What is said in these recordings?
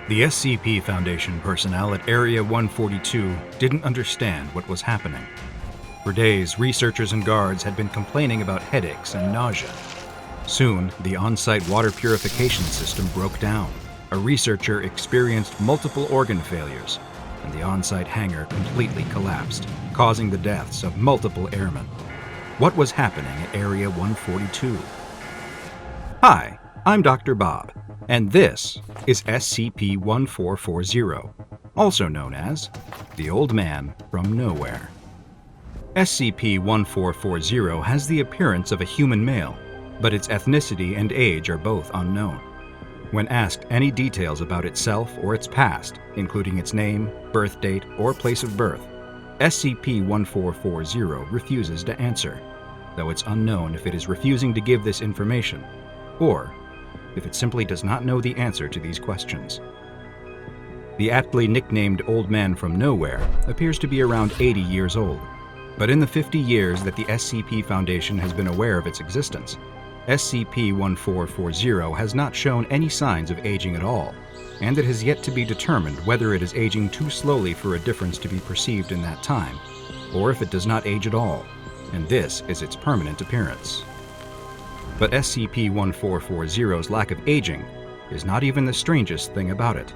The SCP Foundation personnel at Area 142 didn't understand what was happening. For days, researchers and guards had been complaining about headaches and nausea. Soon, the on-site water purification system broke down. A researcher experienced multiple organ failures, and the on-site hangar completely collapsed, causing the deaths of multiple airmen. What was happening at Area 142? Hi, I'm DrBob, and this is SCP-1440, also known as The Old Man from Nowhere. SCP-1440 has the appearance of a human male, but its ethnicity and age are both unknown. When asked any details about itself or its past, including its name, birth date, or place of birth, SCP-1440 refuses to answer, though it's unknown if it is refusing to give this information, or if it simply does not know the answer to these questions. The aptly nicknamed Old Man from Nowhere appears to be around 80 years old, but in the 50 years that the SCP Foundation has been aware of its existence, SCP-1440 has not shown any signs of aging at all, and it has yet to be determined whether it is aging too slowly for a difference to be perceived in that time, or if it does not age at all, and this is its permanent appearance. But SCP-1440's lack of aging is not even the strangest thing about it.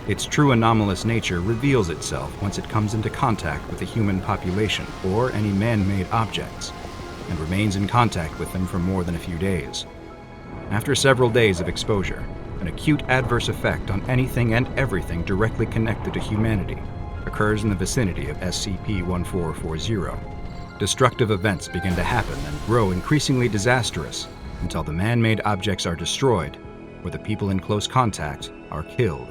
Its true anomalous nature reveals itself once it comes into contact with the human population or any man-made objects, and remains in contact with them for more than a few days. After several days of exposure, an acute adverse effect on anything and everything directly connected to humanity occurs in the vicinity of SCP-1440. Destructive events begin to happen and grow increasingly disastrous until the man-made objects are destroyed or the people in close contact are killed.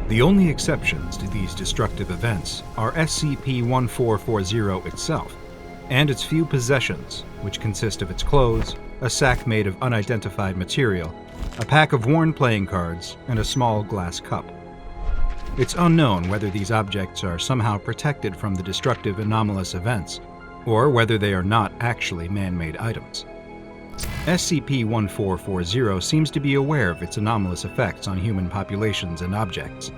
The only exceptions to these destructive events are SCP-1440 itself, and its few possessions, which consist of its clothes, a sack made of unidentified material, a pack of worn playing cards, and a small glass cup. It's unknown whether these objects are somehow protected from the destructive anomalous events, or whether they are not actually man-made items. SCP-1440 seems to be aware of its anomalous effects on human populations and objects,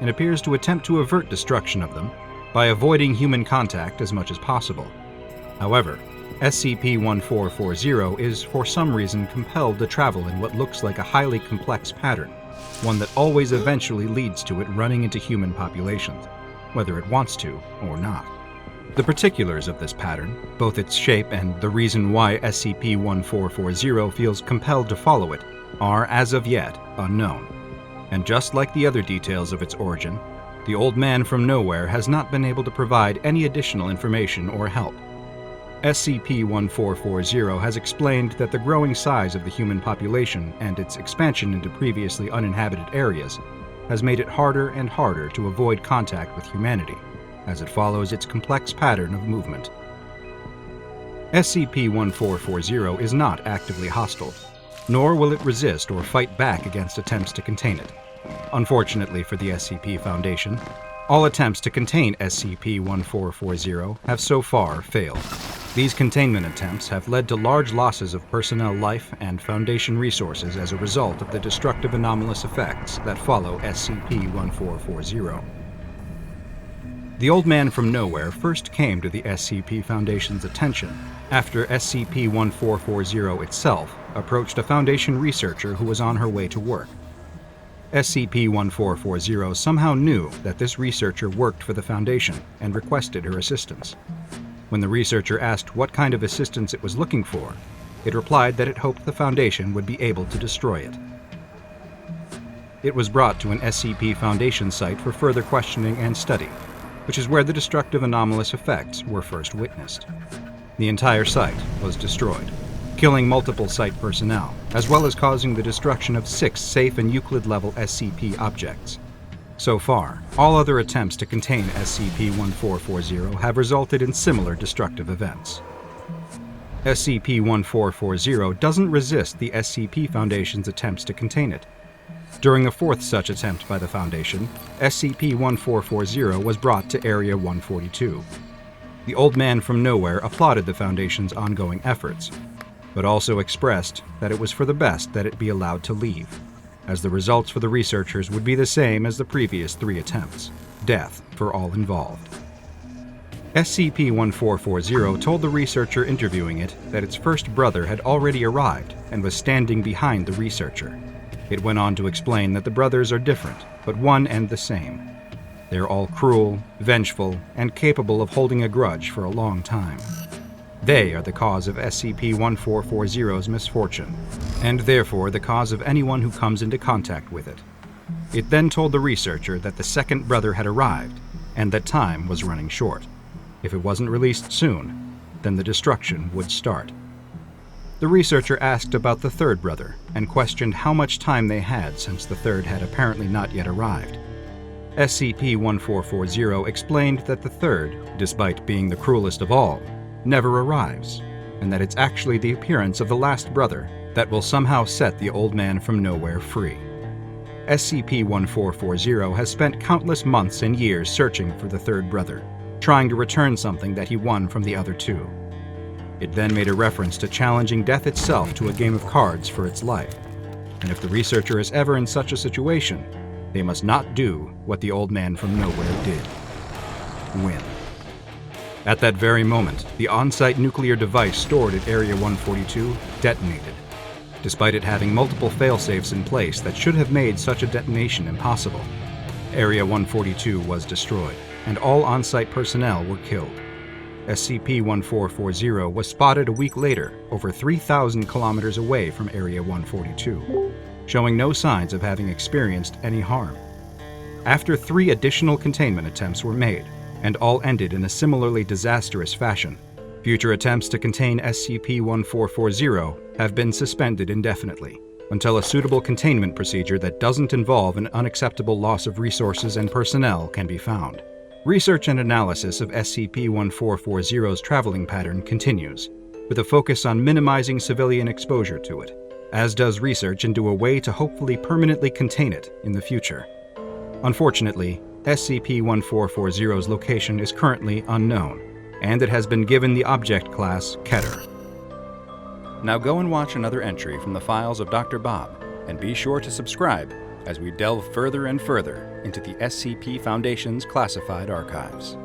and appears to attempt to avert destruction of them by avoiding human contact as much as possible. However, SCP-1440 is for some reason compelled to travel in what looks like a highly complex pattern, one that always eventually leads to it running into human populations, whether it wants to or not. The particulars of this pattern, both its shape and the reason why SCP-1440 feels compelled to follow it, are as of yet unknown. And just like the other details of its origin, the Old Man from Nowhere has not been able to provide any additional information or help. SCP-1440 has explained that the growing size of the human population and its expansion into previously uninhabited areas has made it harder and harder to avoid contact with humanity, as it follows its complex pattern of movement. SCP-1440 is not actively hostile, nor will it resist or fight back against attempts to contain it. Unfortunately for the SCP Foundation, all attempts to contain SCP-1440 have so far failed. These containment attempts have led to large losses of personnel life and Foundation resources as a result of the destructive anomalous effects that follow SCP-1440. The Old Man from Nowhere first came to the SCP Foundation's attention after SCP-1440 itself approached a Foundation researcher who was on her way to work. SCP-1440 somehow knew that this researcher worked for the Foundation and requested her assistance. When the researcher asked what kind of assistance it was looking for, it replied that it hoped the Foundation would be able to destroy it. It was brought to an SCP Foundation site for further questioning and study, which is where the destructive anomalous effects were first witnessed. The entire site was destroyed, killing multiple site personnel, as well as causing the destruction of 6 safe and Euclid-level SCP objects. So far, all other attempts to contain SCP-1440 have resulted in similar destructive events. SCP-1440 doesn't resist the SCP Foundation's attempts to contain it. During a 4th such attempt by the Foundation, SCP-1440 was brought to Area 142. The Old Man from Nowhere applauded the Foundation's ongoing efforts, but also expressed that it was for the best that it be allowed to leave, as the results for the researchers would be the same as the previous 3 attempts: death for all involved. SCP-1440 told the researcher interviewing it that its first brother had already arrived and was standing behind the researcher. It went on to explain that the brothers are different, but one and the same. They are all cruel, vengeful, and capable of holding a grudge for a long time. They are the cause of SCP-1440's misfortune, and therefore the cause of anyone who comes into contact with it. It then told the researcher that the second brother had arrived, and that time was running short. If it wasn't released soon, then the destruction would start. The researcher asked about the third brother, and questioned how much time they had since the third had apparently not yet arrived. SCP-1440 explained that the third, despite being the cruelest of all, never arrives, and that it's actually the appearance of the last brother that will somehow set the old man from nowhere free. SCP-1440 has spent countless months and years searching for the third brother, trying to return something that he won from the other 2. It then made a reference to challenging death itself to a game of cards for its life, and if the researcher is ever in such a situation, they must not do what the old man from nowhere did: win. At that very moment, the on-site nuclear device stored at Area 142 detonated, despite it having multiple failsafes in place that should have made such a detonation impossible. Area 142 was destroyed, and all on-site personnel were killed. SCP-1440 was spotted a week later, over 3,000 kilometers away from Area 142, showing no signs of having experienced any harm. After 3 additional containment attempts were made, and all ended in a similarly disastrous fashion, future attempts to contain SCP-1440 have been suspended indefinitely, until a suitable containment procedure that doesn't involve an unacceptable loss of resources and personnel can be found. Research and analysis of SCP-1440's traveling pattern continues, with a focus on minimizing civilian exposure to it, as does research into a way to hopefully permanently contain it in the future. Unfortunately, SCP-1440's location is currently unknown, and it has been given the object class Keter. Now go and watch another entry from the files of DrBob, and be sure to subscribe as we delve further and further into the SCP Foundation's classified archives.